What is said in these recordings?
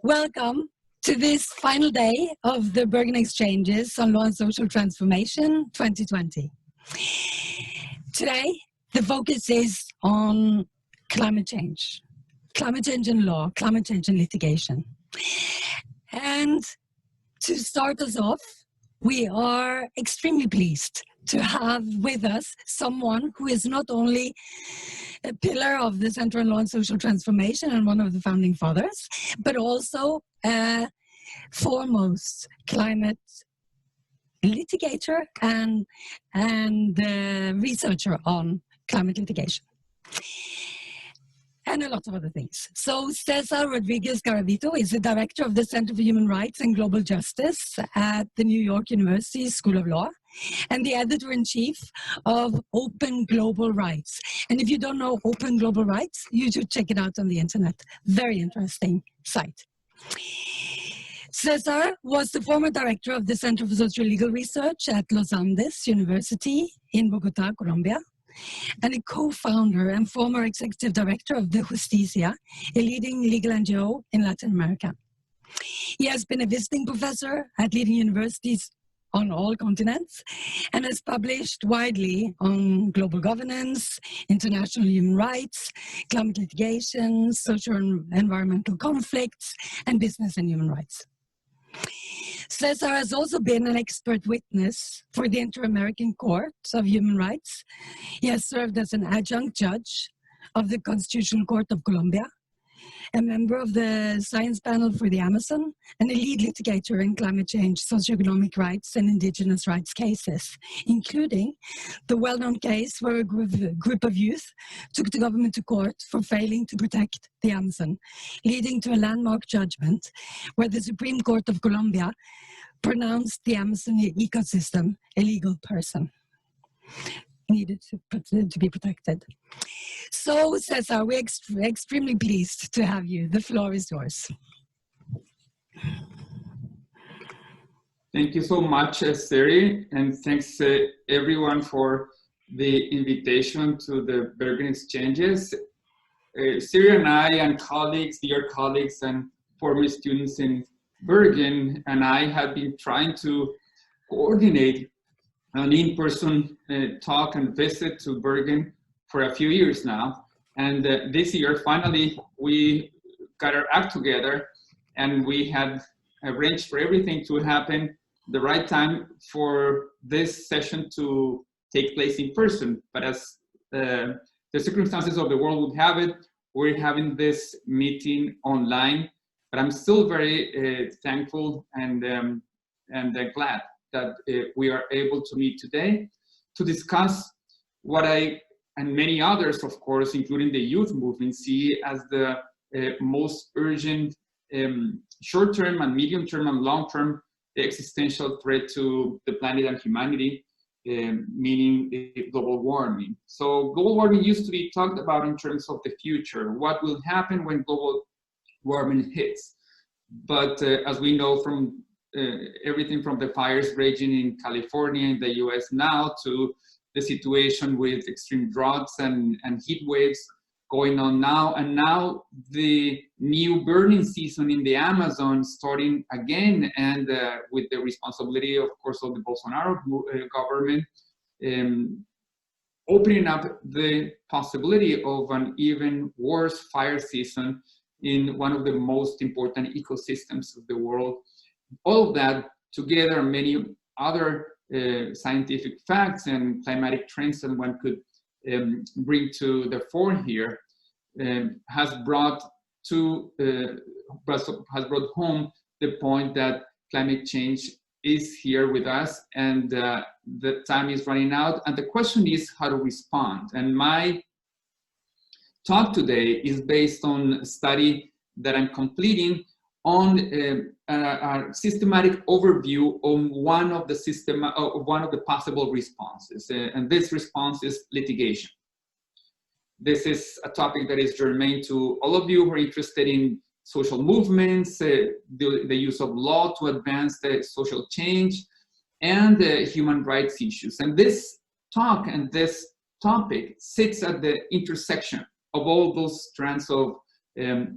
Welcome to this final day of the Bergen Exchanges on Law and Social Transformation 2020. Today, the focus is on climate change in law, climate change in litigation. And to start us off, we are extremely pleased to have with us someone who is not only a pillar of the Center on Law and Social Transformation and one of the founding fathers, but also a foremost climate litigator and researcher on climate litigation. And a lot of other things. So Cesar Rodriguez Garavito is the director of the Center for Human Rights and Global Justice at the New York University School of Law and the editor-in-chief of Open Global Rights. And if you don't know Open Global Rights, you should check it out on the internet. Very interesting site. Cesar was the former director of the Center for Social Legal Research at Los Andes University in Bogota, Colombia, and a co-founder and former executive director of the Justicia, a leading legal NGO in Latin America. He has been a visiting professor at leading universities on all continents and has published widely on global governance, international human rights, climate litigation, social and environmental conflicts, and business and human rights. Cesar has also been an expert witness for the Inter-American Court of Human Rights. He has served as an adjunct judge of the Constitutional Court of Colombia, a member of the Science Panel for the Amazon, and a lead litigator in climate change, socio-economic rights, and indigenous rights cases, including the well-known case where a group of youth took the government to court for failing to protect the Amazon, leading to a landmark judgment where the Supreme Court of Colombia pronounced the Amazon ecosystem a legal person, needed to be protected. So, Cesar, we're extremely pleased to have you. The floor is yours. Thank you so much, Siri, and thanks everyone for the invitation to the Bergen Exchanges. Siri and I and colleagues, dear colleagues and former students in Bergen and I have been trying to coordinate an in-person talk and visit to Bergen for a few years now. And this year, finally, we got our act together and we had arranged for everything to happen the right time for this session to take place in person. But as the circumstances of the world would have it, we're having this meeting online. But I'm still very thankful and glad that we are able to meet today to discuss what I and many others, of course, including the youth movement, see as the most urgent short-term and medium-term and long-term existential threat to the planet and humanity, meaning global warming. So global warming used to be talked about in terms of the future. What will happen when global warming hits? But as we know from everything from the fires raging in California in the US now to the situation with extreme droughts and heat waves going on now, and now the new burning season in the Amazon starting again, and with the responsibility, of course, of the Bolsonaro government, opening up the possibility of an even worse fire season in one of the most important ecosystems of the world. All of that together, many other scientific facts and climatic trends that one could bring to the fore here has brought home the point that climate change is here with us, and the time is running out, and the question is how to respond. And my talk today is based on a study that I'm completing on a systematic overview on one of the possible responses, and this response is litigation. This is a topic that is germane to all of you who are interested in social movements, the use of law to advance the social change, and human rights issues. And this talk and this topic sits at the intersection of all those strands of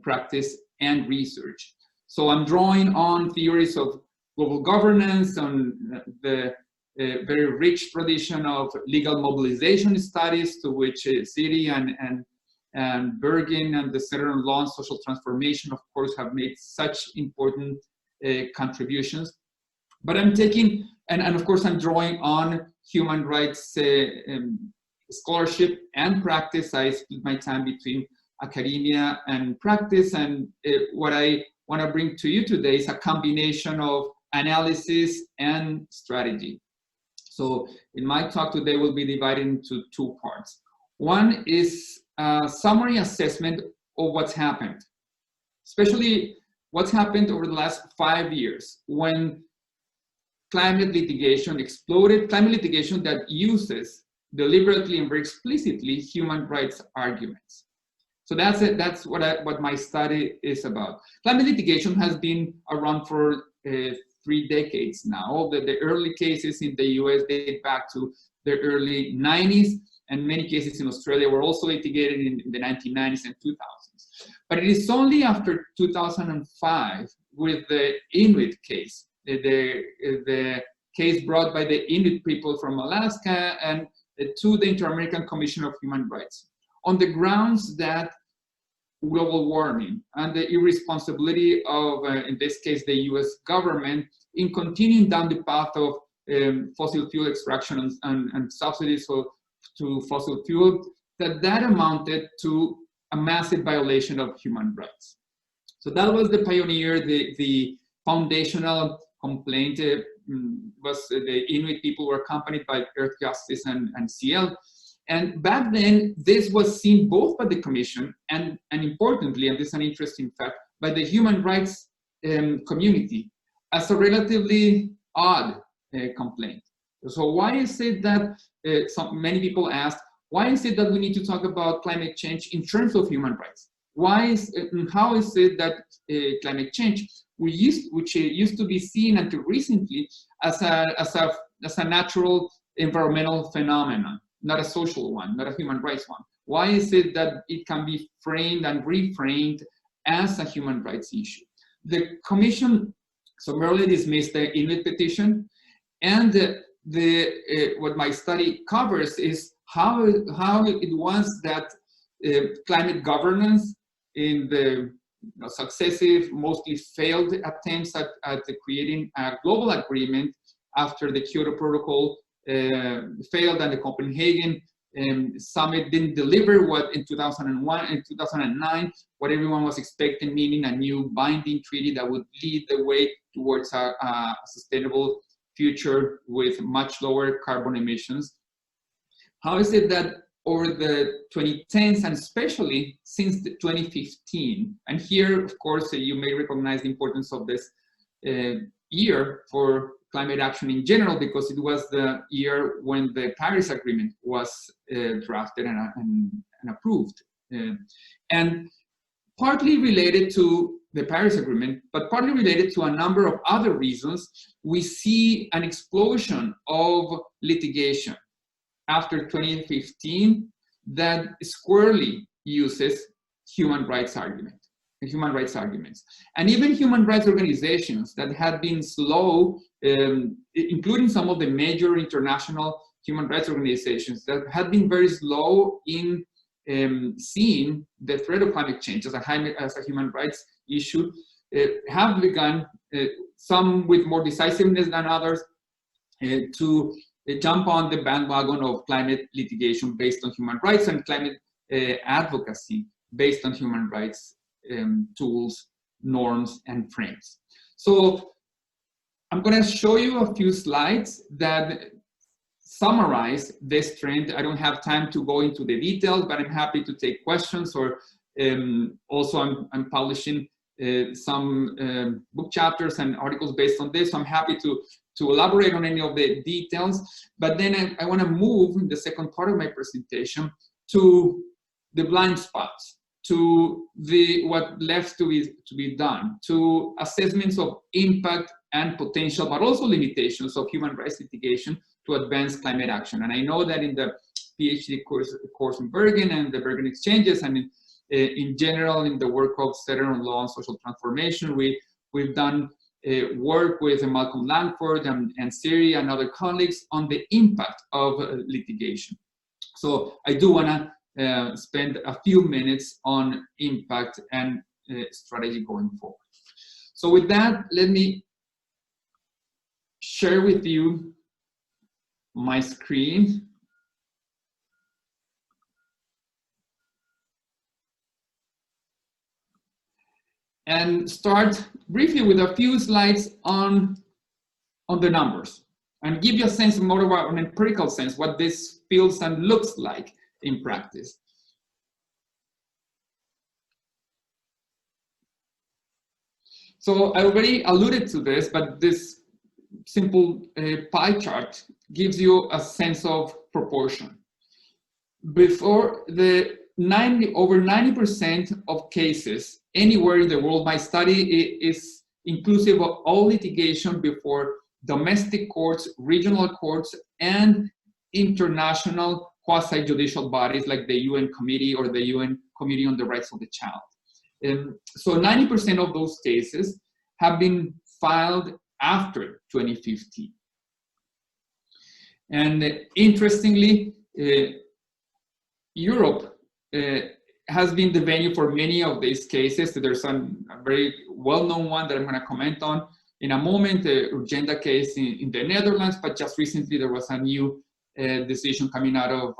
practice and research. So I'm drawing on theories of global governance, on the very rich tradition of legal mobilization studies, to which Siri and Bergen and the Center on Law and Social Transformation, of course, have made such important contributions. But I'm taking, and of course, I'm drawing on human rights scholarship and practice. I split my time between academia and practice, and what I want to bring to you today is a combination of analysis and strategy. So in my talk today, will be divided into two parts. One is a summary assessment of what's happened, especially what's happened over the last 5 years when climate litigation exploded, climate litigation that uses deliberately and very explicitly human rights arguments. So that's it. That's what my study is about. Climate litigation has been around for 3 decades now. The early cases in the US date back to the early 90s, and many cases in Australia were also litigated in the 1990s and 2000s. But it is only after 2005 with the Inuit case, the case brought by the Inuit people from Alaska and to the Inter-American Commission of Human Rights, on the grounds that global warming and the irresponsibility of, in this case, the US government in continuing down the path of fossil fuel extraction and subsidies to fossil fuel, that amounted to a massive violation of human rights. So that was the pioneer, the foundational complaint was the Inuit people were accompanied by Earth Justice and CL. And back then, this was seen both by the Commission and importantly, and this is an interesting fact, by the human rights community as a relatively odd complaint. So why is it that, many people asked, why is it that we need to talk about climate change in terms of human rights? How is it that climate change, which used to be seen until recently as a natural environmental phenomenon, not a social one, not a human rights one? Why is it that it can be framed and reframed as a human rights issue? The Commission summarily dismissed the Inuit petition, and what my study covers is how it was that climate governance in the successive, mostly failed attempts at creating a global agreement after the Kyoto Protocol failed and the Copenhagen summit didn't deliver what in 2001 and 2009 what everyone was expecting, meaning a new binding treaty that would lead the way towards a sustainable future with much lower carbon emissions. How is it that over the 2010s and especially since 2015, and here of course you may recognize the importance of this year for climate action in general, because it was the year when the Paris Agreement was drafted and approved. And partly related to the Paris Agreement, but partly related to a number of other reasons, we see an explosion of litigation after 2015 that squarely uses human rights arguments. And even human rights organizations that had been slow, including some of the major international human rights organizations that had been very slow in seeing the threat of climate change as a human rights issue, have begun, some with more decisiveness than others, to jump on the bandwagon of climate litigation based on human rights and climate advocacy based on human rights tools, norms, and frames. So I'm going to show you a few slides that summarize this trend. I don't have time to go into the details, but I'm happy to take questions, or also I'm publishing some book chapters and articles based on this. So I'm happy to elaborate on any of the details, but then I want to move in the second part of my presentation to the blind spots, to what left to be done, to assessments of impact and potential, but also limitations of human rights litigation to advance climate action. And I know that in the PhD course in Bergen and the Bergen exchanges, and in general in the work of Center on Law and Social Transformation, we We've done work with Malcolm Langford and Siri and other colleagues on the impact of litigation. So I do want to spend a few minutes on impact and strategy going forward. So with that, let me share with you my screen. And start briefly with a few slides on the numbers and give you a sense, more of an empirical sense, what this feels and looks like in practice. So I already alluded to this, but this simple pie chart gives you a sense of proportion. Before the over 90% of cases anywhere in the world, my study is inclusive of all litigation before domestic courts, regional courts, and international quasi-judicial bodies like the UN Committee or the UN Committee on the Rights of the Child. So 90% of those cases have been filed after 2015. And interestingly, Europe has been the venue for many of these cases. There's a very well-known one that I'm going to comment on in a moment, the Urgenda case in the Netherlands, but just recently there was a new decision coming out of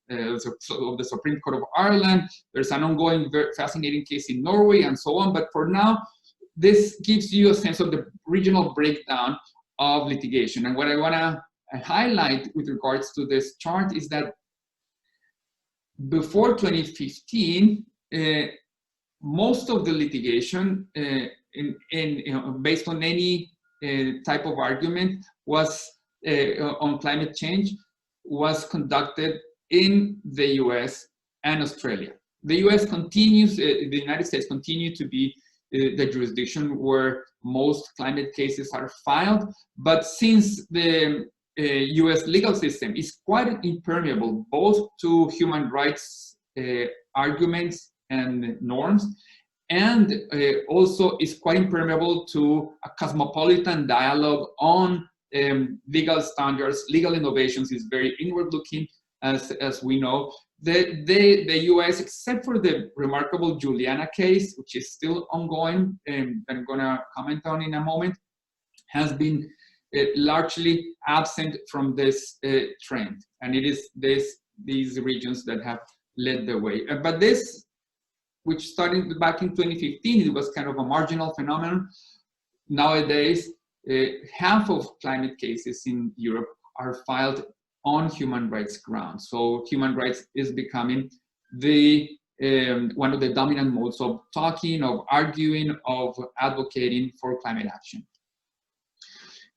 the Supreme Court of Ireland. There's an ongoing, very fascinating case in Norway and so on. But for now, this gives you a sense of the regional breakdown of litigation. And what I want to highlight with regards to this chart is that before 2015, most of the litigation, based on any type of argument, was on climate change, was conducted in the US and Australia. The US continues, the United States continue to be the jurisdiction where most climate cases are filed, but since the US legal system is quite impermeable both to human rights arguments and norms, and also is quite impermeable to a cosmopolitan dialogue on legal standards. Legal innovations is very inward-looking, as we know. The US, except for the remarkable Juliana case, which is still ongoing, and I'm going to comment on in a moment, has been largely absent from this trend, and it is these regions that have led the way. But this, which started back in 2015, it was kind of a marginal phenomenon. Nowadays, half of climate cases in Europe are filed on human rights grounds. So human rights is becoming the one of the dominant modes of talking, of arguing, of advocating for climate action.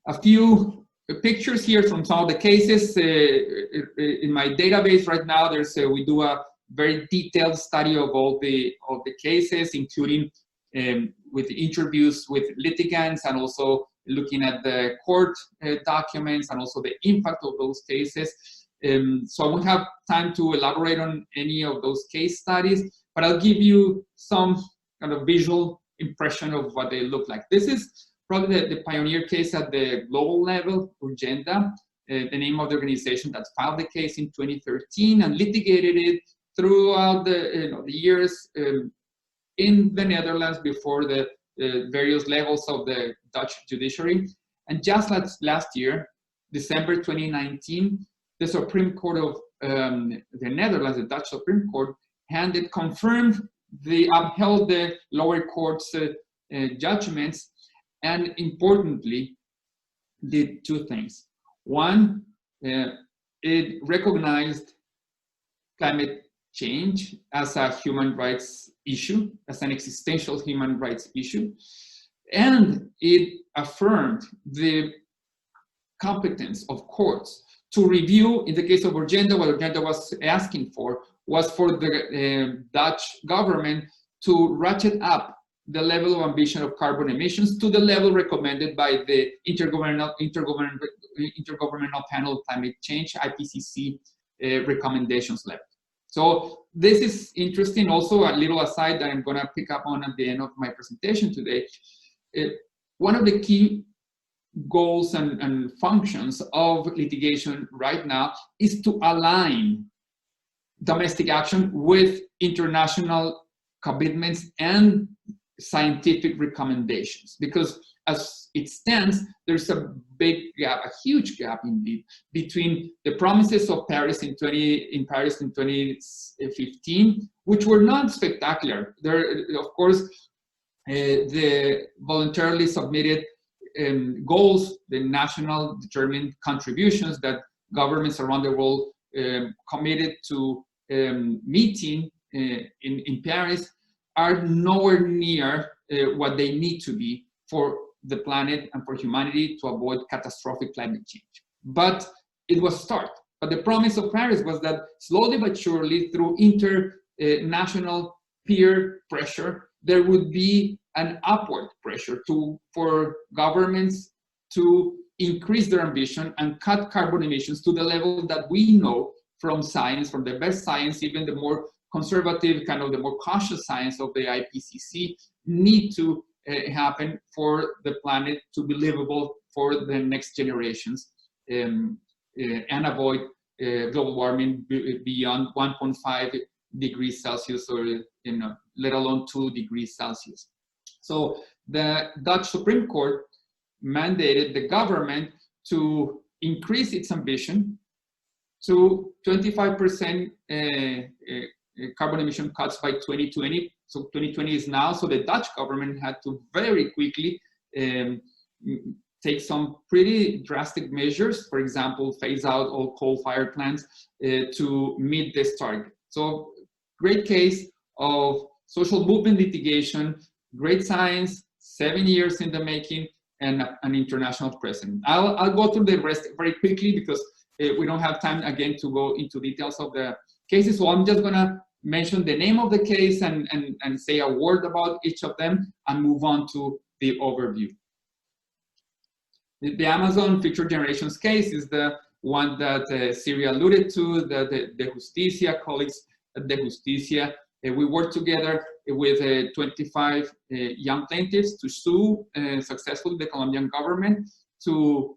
A few pictures here from some of the cases. In my database right now, there's we do a very detailed study of all the cases, including with interviews with litigants and also looking at the court documents and also the impact of those cases. So I won't have time to elaborate on any of those case studies, but I'll give you some kind of visual impression of what they look like. This is probably the pioneer case at the global level, Urgenda, the name of the organization that filed the case in 2013 and litigated it throughout the years in the Netherlands before the various levels of the Dutch judiciary. And just last year, December 2019, the Supreme Court of the Netherlands, the Dutch Supreme Court, upheld the lower court's judgments, and importantly, did two things. One, it recognized climate change as a human rights issue, as an existential human rights issue, and it affirmed the competence of courts to review, in the case of Urgenda, what Urgenda was asking for was for the Dutch government to ratchet up the level of ambition of carbon emissions to the level recommended by the Intergovernmental Panel on Climate Change, IPCC recommendations level. So this is interesting. Also, a little aside that I'm going to pick up on at the end of my presentation today. One of the key goals and functions of litigation right now is to align domestic action with international commitments and scientific recommendations, because as it stands, there's a big gap, a huge gap indeed, between the promises of Paris in 2015, which were not spectacular. There, of course, the voluntarily submitted goals, the national determined contributions that governments around the world committed to meeting in Paris, are nowhere near what they need to be for the planet and for humanity to avoid catastrophic climate change. But it was a start. But the promise of Paris was that slowly but surely, through international peer pressure, there would be an upward pressure for governments to increase their ambition and cut carbon emissions to the level that we know from science, from the best science, even the more conservative, kind of the more cautious science of the IPCC, need to happen for the planet to be livable for the next generations, and avoid global warming beyond 1.5 degrees Celsius, or let alone 2 degrees Celsius. So the Dutch Supreme Court mandated the government to increase its ambition to 25% carbon emission cuts by 2020. So 2020 is now, so the Dutch government had to very quickly take some pretty drastic measures, for example, phase out all coal-fired plants to meet this target. So great case of social movement litigation, great science, 7 years in the making, and an international precedent. I'll go through the rest very quickly because we don't have time again to go into details of the cases. So I'm just gonna mention the name of the case and say a word about each of them and move on to the overview. The Amazon Future Generations case is the one that Siri alluded to, the Justicia colleagues at the Justicia. We worked together with 25 young plaintiffs to sue successfully the Colombian government to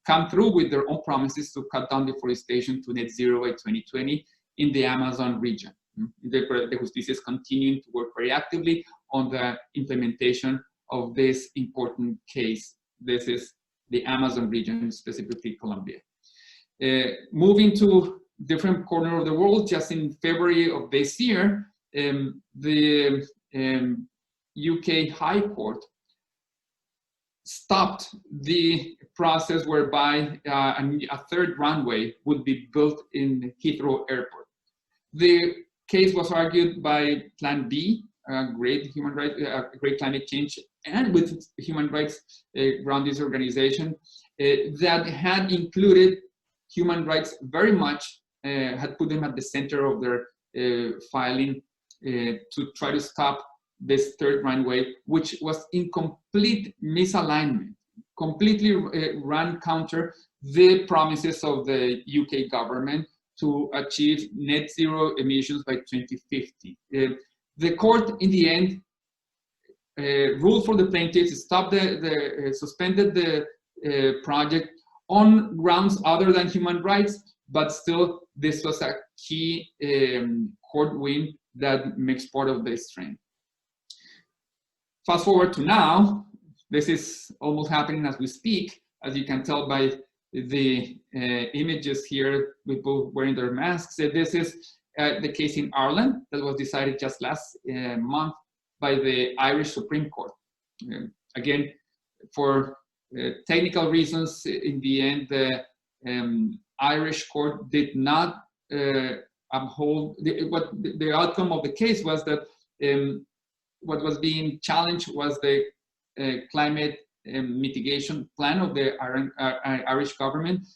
come through with their own promises to cut down deforestation to net zero by 2020 in the Amazon region. The Justicia is continuing to work very actively on the implementation of this important case. This is the Amazon region, specifically Colombia. Moving to different corner of the world, just in February of this year, the UK High Court stopped the process whereby a third runway would be built in Heathrow Airport. The case was argued by Plan B, great human rights, great climate change, and with human rights around this organization that had included human rights very much, had put them at the center of their filing to try to stop this third runway, which was in complete misalignment, completely ran counter the promises of the UK government to achieve net zero emissions by 2050. The court, in the end, ruled for the plaintiffs, stopped suspended the project on grounds other than human rights, but still this was a key court win that makes part of this trend. Fast forward to now, this is almost happening as we speak, as you can tell by the images here with both wearing their masks. This is the case in Ireland that was decided just last month by the Irish Supreme Court. Again, for technical reasons, in the end, the Irish court did not uphold, the outcome of the case was that what was being challenged was the climate mitigation plan of the Irish government,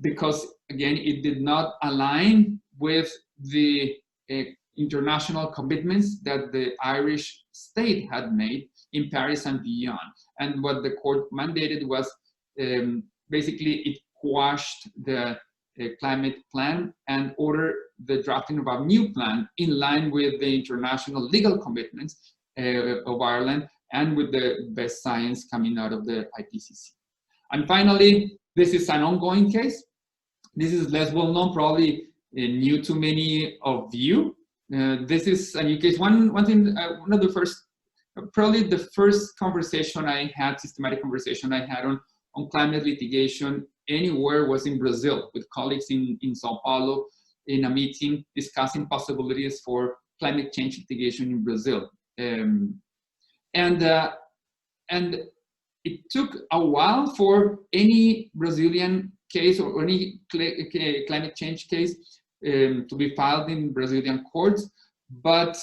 because again, it did not align with the international commitments that the Irish state had made in Paris and beyond. And what the court mandated was basically it quashed the climate plan and order the drafting of a new plan in line with the international legal commitments of Ireland and with the best science coming out of the IPCC. And finally, this is an ongoing case. This is less well known, probably new to many of you. This is a new case. One of the first, probably the first conversation I had, systematic conversation I had on climate litigation anywhere was in Brazil with colleagues in Sao Paulo in a meeting discussing possibilities for climate change litigation in Brazil. And it took a while for any Brazilian case or any climate change case to be filed in Brazilian courts, but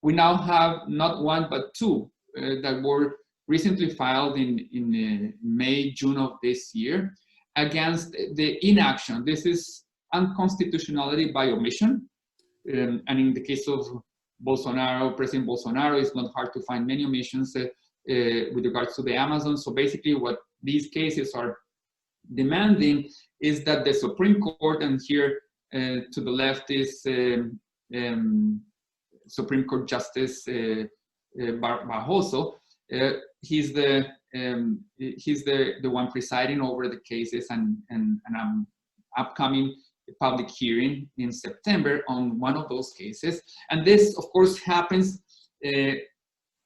we now have not one but two that were recently filed in May, June of this year against the inaction. This is unconstitutionality by omission, and in the case of Bolsonaro, President Bolsonaro, it's not hard to find many omissions with regards to the Amazon. So basically what these cases are demanding is that the Supreme Court, and here to the left is Supreme Court Justice Barroso. He's the one presiding over the cases, and an upcoming public hearing in September on one of those cases. And this, of course, happens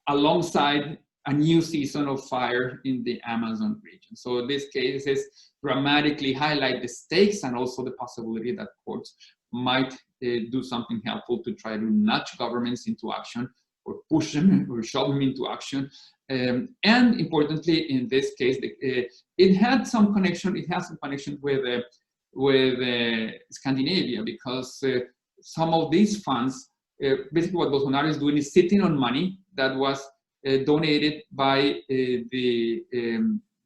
alongside a new season of fire in the Amazon region. So these cases dramatically highlight the stakes and also the possibility that courts might do something helpful to try to nudge governments into action or push them or shove them into action. And importantly, in this case, it had some connection. It has some connection with Scandinavia, because some of these funds, basically what Bolsonaro is doing is sitting on money that was donated by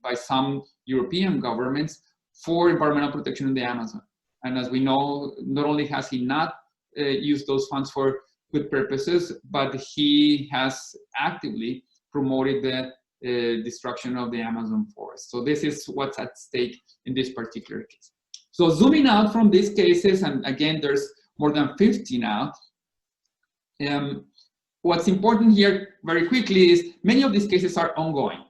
by some European governments for environmental protection in the Amazon. And as we know, not only has he not used those funds for good purposes, but he has actively promoted the destruction of the Amazon forest. So this is what's at stake in this particular case. So zooming out from these cases, and again, there's more than 50 now. What's important here very quickly is many of these cases are ongoing,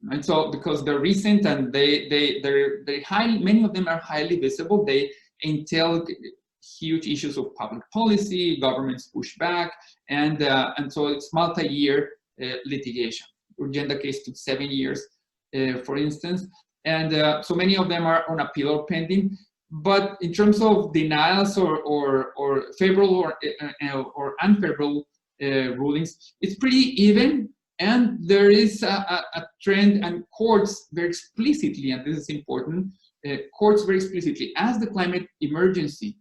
right? So because they're recent and they're highly, many of them are highly visible. They entail huge issues of public policy, governments push back, and so it's multi-year litigation. Urgenda case took 7 years, for instance, and so many of them are on appeal or pending. But in terms of denials or favorable or unfavorable rulings, it's pretty even, and there is a trend, and courts very explicitly, and this is important, courts very explicitly, as the climate emergency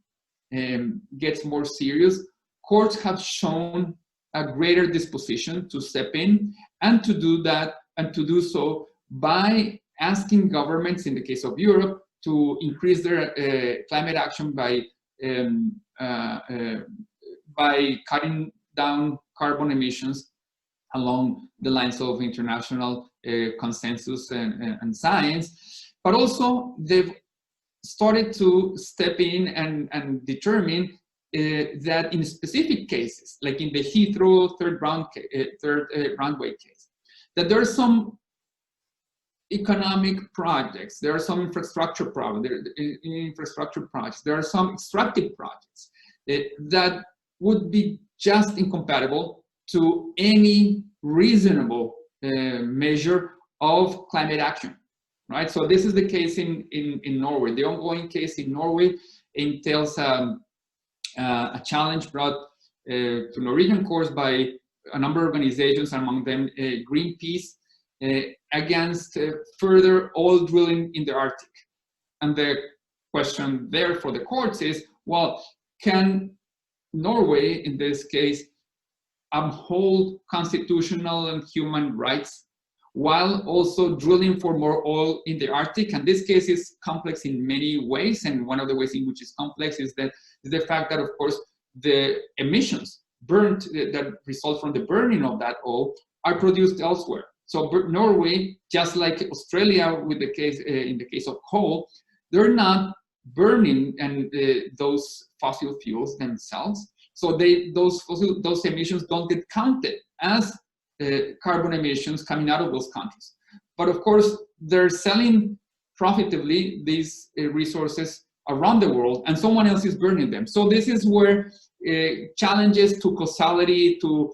gets more serious, courts have shown a greater disposition to step in and to do that, and to do so by asking governments, in the case of Europe, to increase their climate action by cutting down carbon emissions along the lines of international consensus and science. But also they've started to step in and determine that in specific cases, like in the Heathrow third runway case, that there are some economic projects, there are some infrastructure projects, there are some extractive projects that would be just incompatible to any reasonable measure of climate action, right? So this is the case in Norway. The ongoing case in Norway entails a challenge brought to Norwegian courts by a number of organizations, among them Greenpeace, against further oil drilling in the Arctic. And the question there for the courts is, well, can Norway, in this case, uphold constitutional and human rights while also drilling for more oil in the Arctic? And this case is complex in many ways, and one of the ways in which it's complex is the fact that, of course, the emissions burnt that result from the burning of that oil are produced elsewhere. So Norway, just like Australia with the case in the case of coal, they're not burning and those fossil fuels themselves. So those emissions don't get counted as carbon emissions coming out of those countries. But of course, they're selling profitably these resources around the world, and someone else is burning them. So this is where challenges to causality, to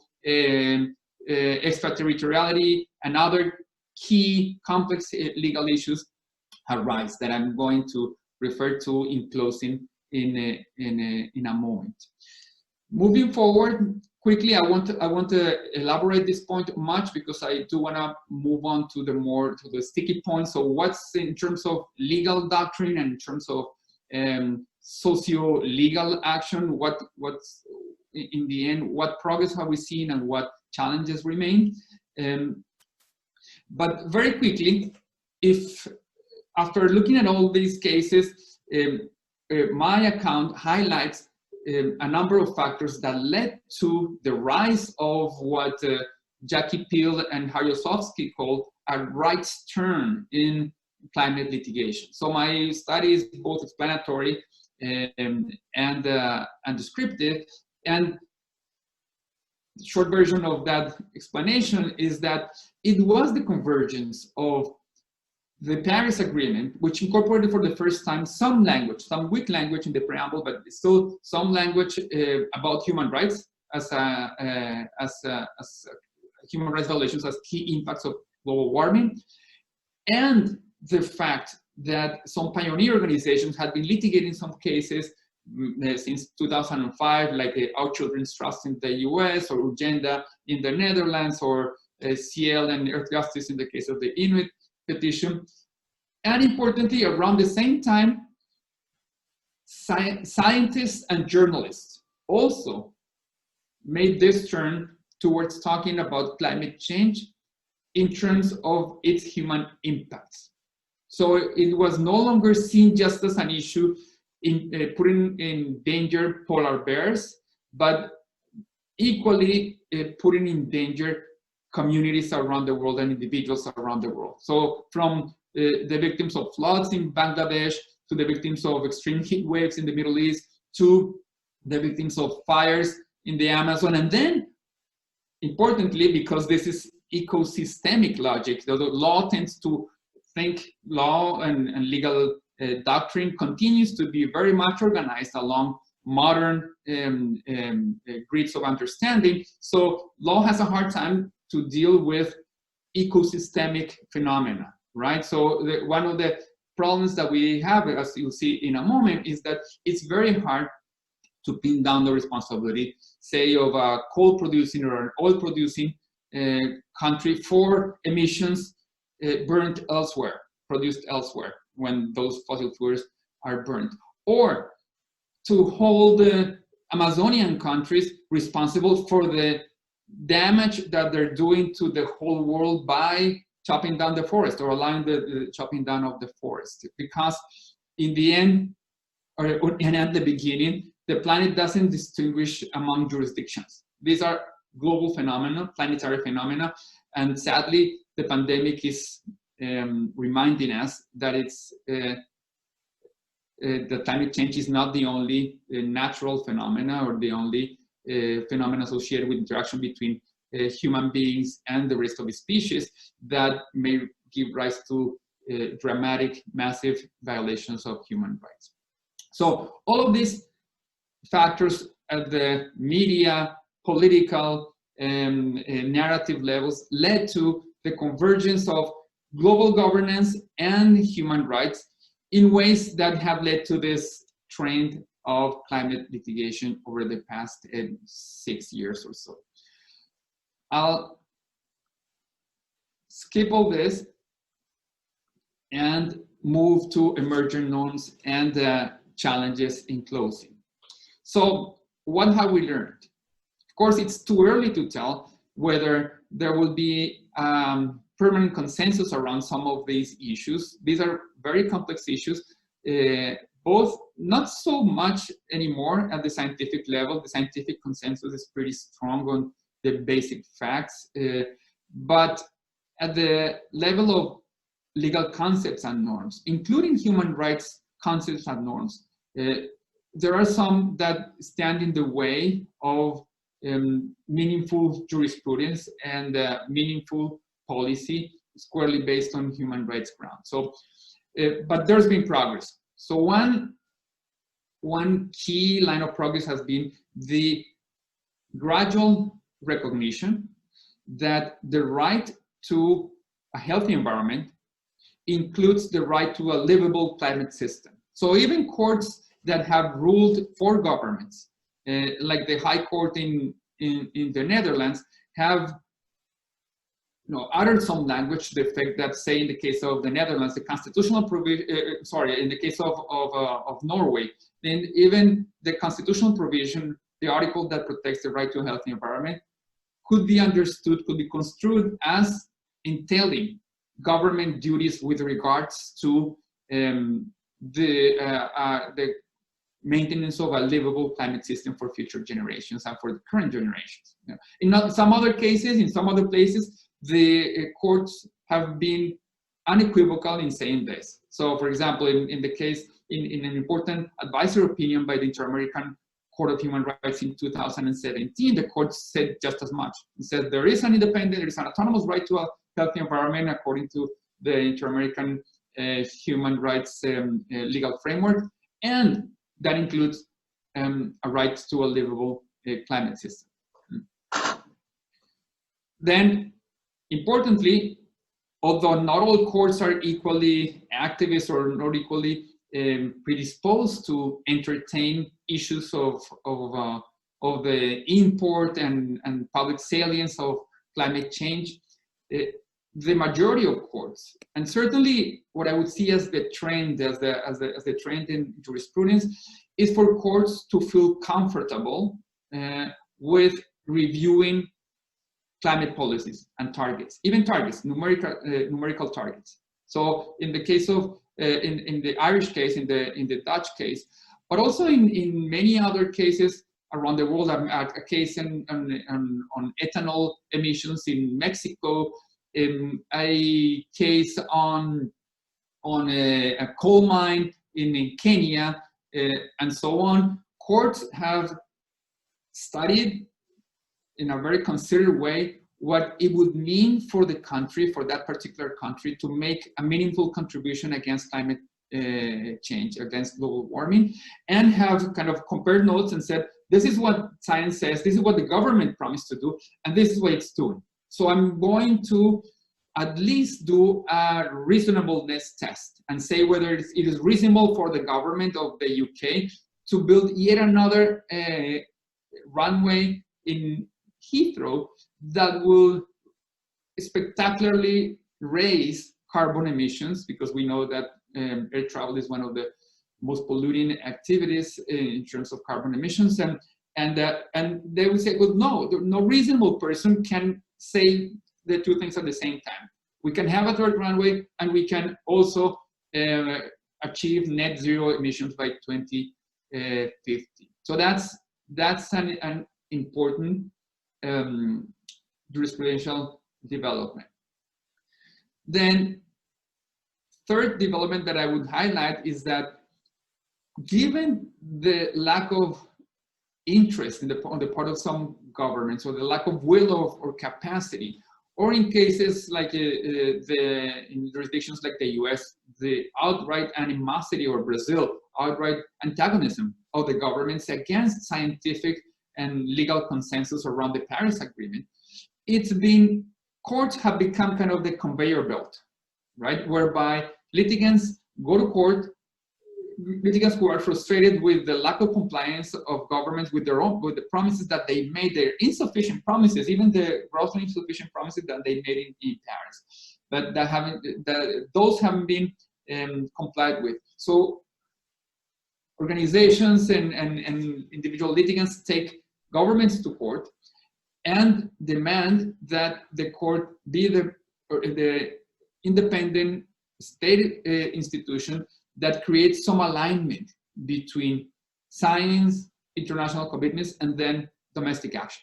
extraterritoriality, and other key complex legal issues arise that I'm going to refer to in closing in a moment. Moving forward quickly, I want to elaborate this point much because I do want to move on to the sticky points. So what's in terms of legal doctrine and in terms of socio-legal action, what's in the end, what progress have we seen and what challenges remain? But very quickly, if after looking at all these cases, my account highlights a number of factors that led to the rise of what Jackie Peel and Hayosovsky called a right turn in climate litigation. So my study is both explanatory and descriptive. And the short version of that explanation is that it was the convergence of the Paris Agreement, which incorporated for the first time some language, some weak language in the preamble, but still some language about human rights as human rights violations as key impacts of global warming, and the fact that some pioneer organizations had been litigating some cases since 2005, like Our Children's Trust in the US, or Urgenda in the Netherlands, or Ciel and Earth Justice in the case of the Inuit petition. And importantly, around the same time, scientists and journalists also made this turn towards talking about climate change in terms of its human impacts. So it was no longer seen just as an issue in putting in danger polar bears, but equally putting in danger communities around the world and individuals around the world. So from the victims of floods in Bangladesh, to the victims of extreme heat waves in the Middle East, to the victims of fires in the Amazon. And then, importantly, because this is ecosystemic logic, the law tends to think law and legal doctrine continues to be very much organized along modern grids of understanding. So law has a hard time to deal with ecosystemic phenomena, right? So one of the problems that we have, as you'll see in a moment, is that it's very hard to pin down the responsibility, say, of a coal-producing or an oil-producing country for emissions burnt elsewhere, produced elsewhere, when those fossil fuels are burnt, or to hold the Amazonian countries responsible for the damage that they're doing to the whole world by chopping down the forest or allowing the chopping down of the forest. Because in the end, and at the beginning, the planet doesn't distinguish among jurisdictions. These are global phenomena, planetary phenomena, and sadly, the pandemic is reminding us that it's the climate change is not the only natural phenomena or the only phenomena associated with interaction between human beings and the rest of the species that may give rise to dramatic, massive violations of human rights. So all of these factors at the media, political, narrative levels led to the convergence of global governance and human rights in ways that have led to this trend of climate litigation over the past 6 years or so. I'll skip all this and move to emergent norms and challenges in closing. So what have we learned? Of course, it's too early to tell whether there will be permanent consensus around some of these issues. These are very complex issues, both not so much anymore at the scientific level. The scientific consensus is pretty strong on the basic facts, but at the level of legal concepts and norms, including human rights concepts and norms. There are some that stand in the way of meaningful jurisprudence and meaningful policy squarely based on human rights grounds. So, but there's been progress. So one key line of progress has been the gradual recognition that the right to a healthy environment includes the right to a livable climate system. So even courts that have ruled for governments, like the High Court in the Netherlands, have uttered some language to the effect that, say, in the case of the Netherlands, the constitutional provision, in the case of Norway, then even the constitutional provision, the article that protects the right to a healthy environment, could be understood, could be construed as entailing government duties with regards to the maintenance of a livable climate system for future generations and for the current generations. In some other cases, in some other places, the courts have been unequivocal in saying this. So, for example, in the case, in an important advisory opinion by the Inter-American Court of Human Rights in 2017, the court said just as much. It said there is an independent, there is an autonomous right to a healthy environment according to the Inter-American Human Rights legal framework, and that includes a right to a livable climate system. Then, importantly, although not all courts are equally activist or not equally predisposed to entertain issues of the import and public salience of climate change, the majority of courts, and certainly what I would see as the trend, as the trend in jurisprudence, is for courts to feel comfortable with reviewing climate policies and targets, even targets, numerical targets. So in the case of in the Irish case, in the Dutch case, but also in many other cases around the world, a case on ethanol emissions in Mexico, a case on a coal mine in Kenya, and so on. Courts have studied in a very considered way what it would mean for the country, for that particular country, to make a meaningful contribution against climate change, against global warming, and have kind of compared notes and said, this is what science says, this is what the government promised to do, and this is what it's doing. So I'm going to at least do a reasonableness test and say whether it is reasonable for the government of the UK to build yet another runway in Heathrow that will spectacularly raise carbon emissions, because we know that air travel is one of the most polluting activities in terms of carbon emissions, and they will say, well, no reasonable person can say the two things at the same time. We can have a third runway, and we can also achieve net zero emissions by 2050. So that's an important jurisprudential development. Then, third development that I would highlight is that given the lack of interest on the part of some governments, or the lack of will or capacity, or in cases like in jurisdictions like the US, the outright animosity, or Brazil, outright antagonism of the governments against scientific and legal consensus around the Paris Agreement, courts have become kind of the conveyor belt, right? Whereby litigants go to court, litigants who are frustrated with the lack of compliance of governments with the promises that they made, their insufficient promises, even the grossly insufficient promises that they made in Paris, but those haven't been complied with. So organizations and individual litigants take governments to court and demand that the court be the independent state institution that creates some alignment between science, international commitments, and then domestic action.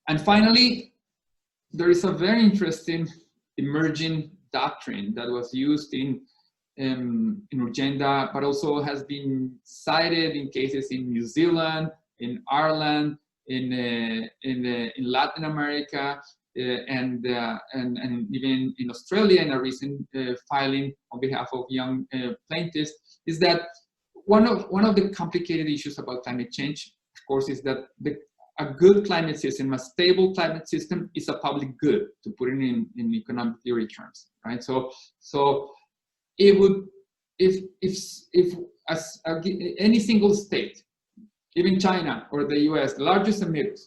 And finally, there is a very interesting emerging doctrine that was used in in agenda, but also has been cited in cases in New Zealand, in Ireland, in Latin America, and even in Australia in a recent filing on behalf of young plaintiffs, is that one of the complicated issues about climate change, of course, is that a good climate system, a stable climate system, is a public good, to put it in economic theory terms, right? So it would, if any single state, even China or the US, the largest emitters,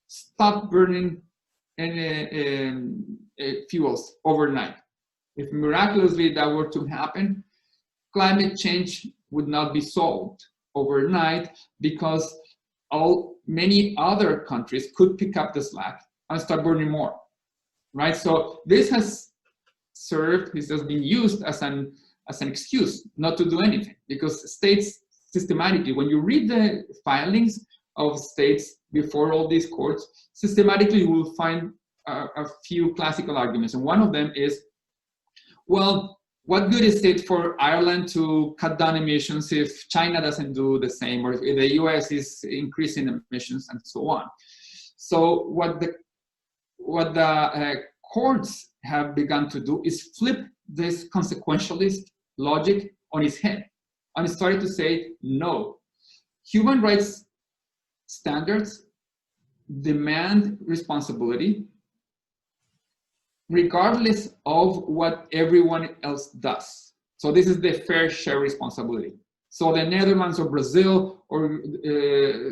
stop burning fuels overnight. If miraculously that were to happen, climate change would not be solved overnight, because many other countries could pick up the slack and start burning more, right? So this has been used as an excuse not to do anything, because states systematically, when you read the filings of states before all these courts, systematically you will find a few classical arguments. And one of them is, well, what good is it for Ireland to cut down emissions if China doesn't do the same, or if the US is increasing emissions, and so on? So what the courts have begun to do is flip this consequentialist logic on its head, and started to say, no, human rights standards demand responsibility regardless of what everyone else does. So this is the fair share responsibility. So the Netherlands or Brazil or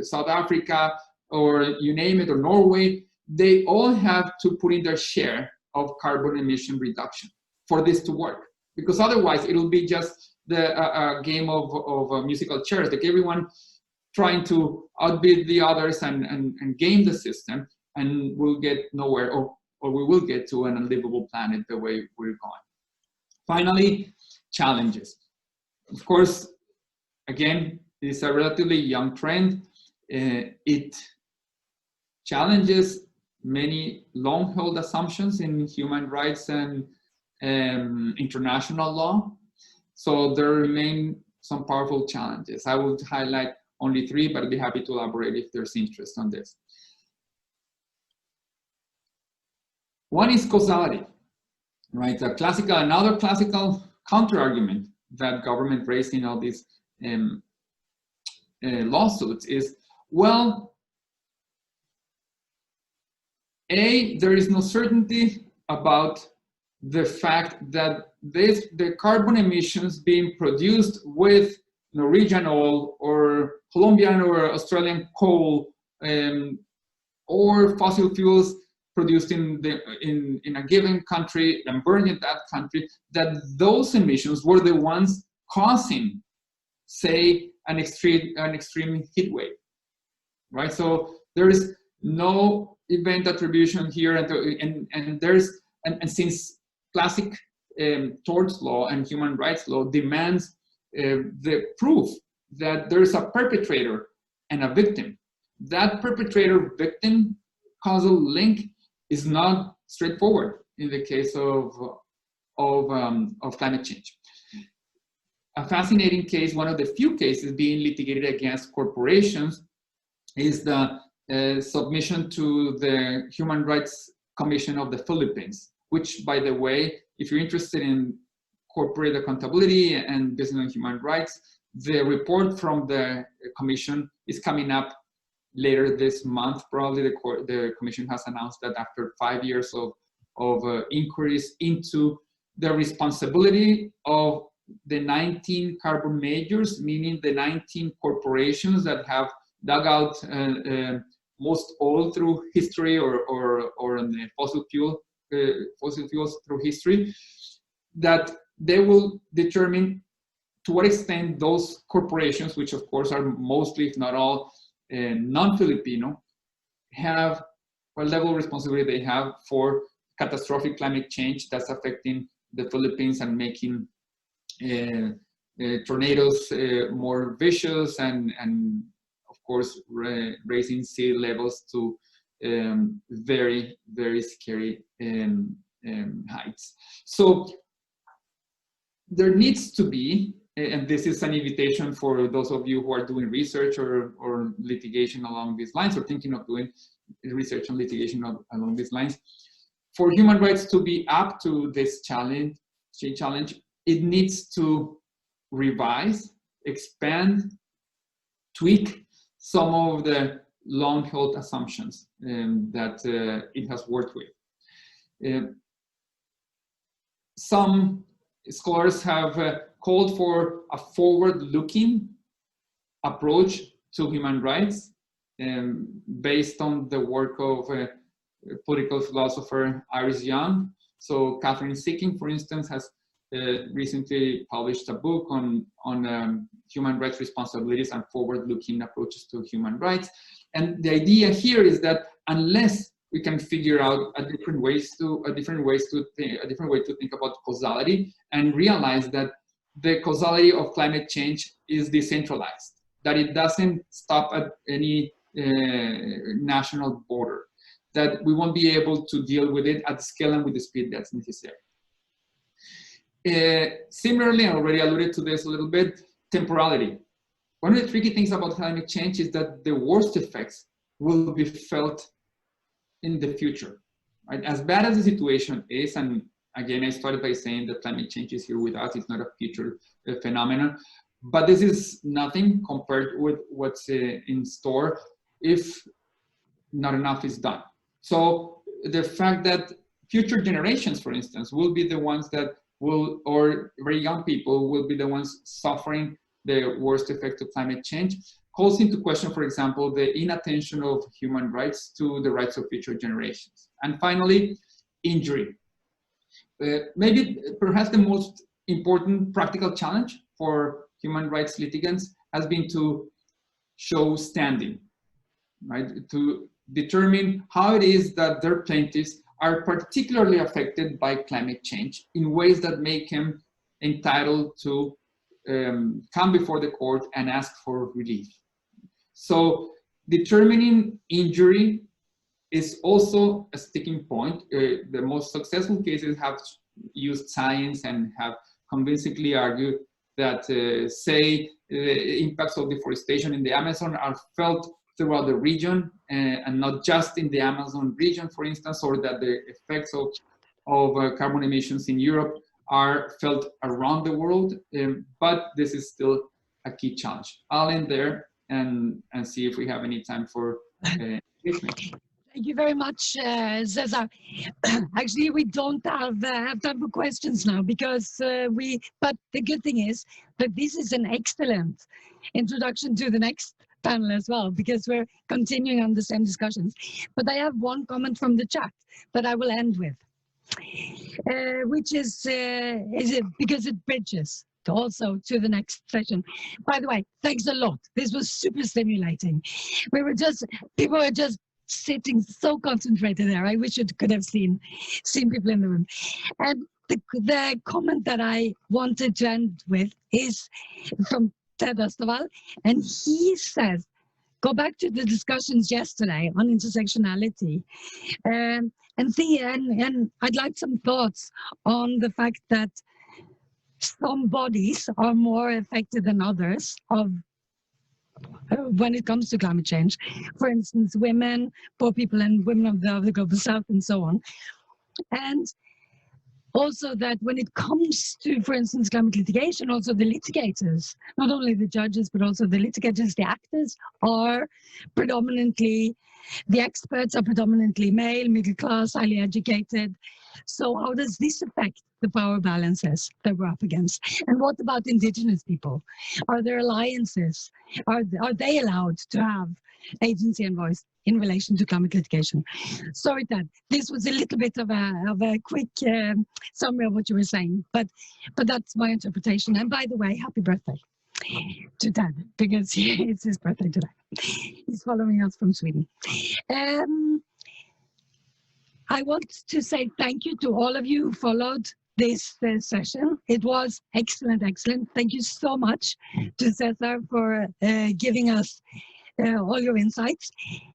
South Africa, or you name it, or Norway, they all have to put in their share of carbon emission reduction for this to work. Because otherwise it'll be just a game of musical chairs, like everyone trying to outbid the others and game the system, and we'll get nowhere, or we will get to an unlivable planet the way we're going. Finally, challenges. Of course, again, it's a relatively young trend. It challenges many long-held assumptions in human rights and international law. So there remain some powerful challenges. I would highlight only three, but I'd be happy to elaborate if there's interest on this. One is causality, right? Another classical counter-argument that government raised in all these lawsuits is, well, there is no certainty about the fact that the carbon emissions being produced with Norwegian oil or Colombian or Australian coal or fossil fuels produced in a given country and burned in that country, that those emissions were the ones causing, say, an extreme heat wave, right? So there is no event attribution here, and since classic torts law and human rights law demands the proof that there is a perpetrator and a victim, that perpetrator-victim causal link is not straightforward in the case of climate change. A fascinating case, one of the few cases being litigated against corporations, is the submission to the Human Rights Commission of the Philippines, which, by the way, if you're interested in corporate accountability and business and human rights, the report from the commission is coming up later this month. Probably the commission has announced that after 5 years of inquiries into the responsibility of the 19 carbon majors, meaning the 19 corporations that have dug out most oil through history, or in the fossil fuels through history, that they will determine to what extent those corporations, which of course are mostly, if not all, non-Filipino, have what level of responsibility they have for catastrophic climate change that's affecting the Philippines and making tornadoes more vicious, and of course raising sea levels to very, very scary heights. So there needs to be, and this is an invitation for those of you who are doing research or litigation along these lines, or thinking of doing research on litigation along these lines, for human rights to be up to this challenge, it needs to revise, expand, tweak some of the long-held assumptions that it has worked with. Some scholars have called for a forward-looking approach to human rights based on the work of political philosopher Iris Young. So Catherine Sicking, for instance, has recently published a book on human rights responsibilities and forward-looking approaches to human rights. And the idea here is that unless we can figure out a different way to think about causality and realize that the causality of climate change is decentralized, that it doesn't stop at any national border, that we won't be able to deal with it at the scale and with the speed that's necessary. Similarly, I already alluded to this a little bit, temporality. One of the tricky things about climate change is that the worst effects will be felt in the future, right? As bad as the situation is, and again, I started by saying that climate change is here with us, it's not a future phenomenon, but this is nothing compared with what's in store if not enough is done. So the fact that future generations, for instance, will be the ones that will, or very young people will be the ones suffering the worst effect of climate change, calls into question, for example, the inattention of human rights to the rights of future generations. And finally, injury. Maybe perhaps the most important practical challenge for human rights litigants has been to show standing, right? To determine how it is that their plaintiffs are particularly affected by climate change in ways that make them entitled to come before the court and ask for relief. So determining injury is also a sticking point. The most successful cases have used science and have convincingly argued that, say, the impacts of deforestation in the Amazon are felt throughout the region and not just in the Amazon region, for instance, or that the effects of carbon emissions in Europe are felt around the world, but this is still a key challenge. I'll end there and see if we have any time for engagement. Thank you very much, Cesar. Actually, we don't have time for questions now because but the good thing is that this is an excellent introduction to the next panel as well, because we're continuing on the same discussions. But I have one comment from the chat that I will end with, which is because it bridges also to the next session. By the way, thanks a lot. This was super stimulating. People were just sitting so concentrated there. I wish you could have seen people in the room. And the comment that I wanted to end with is from Ted Osterwal, and he says, go back to the discussions yesterday on intersectionality, and I'd like some thoughts on the fact that some bodies are more affected than others when it comes to climate change. For instance, women, poor people, and women of the global south, and so on. And also that when it comes to, for instance, climate litigation, also the litigators, not only the judges, but also the litigators, the actors are predominantly, the experts are predominantly male, middle class, highly educated. So how does this affect the power balances that we're up against? And what about indigenous people? Are there alliances? Are they allowed to have agency and voice in relation to climate litigation? Sorry, Ted, this was a little bit of a quick summary of what you were saying, but that's my interpretation. And by the way, happy birthday to Ted, because it's his birthday today. He's following us from Sweden. I want to say thank you to all of you who followed this session. It was excellent. Thank you so much to Cesar for giving us all your insights.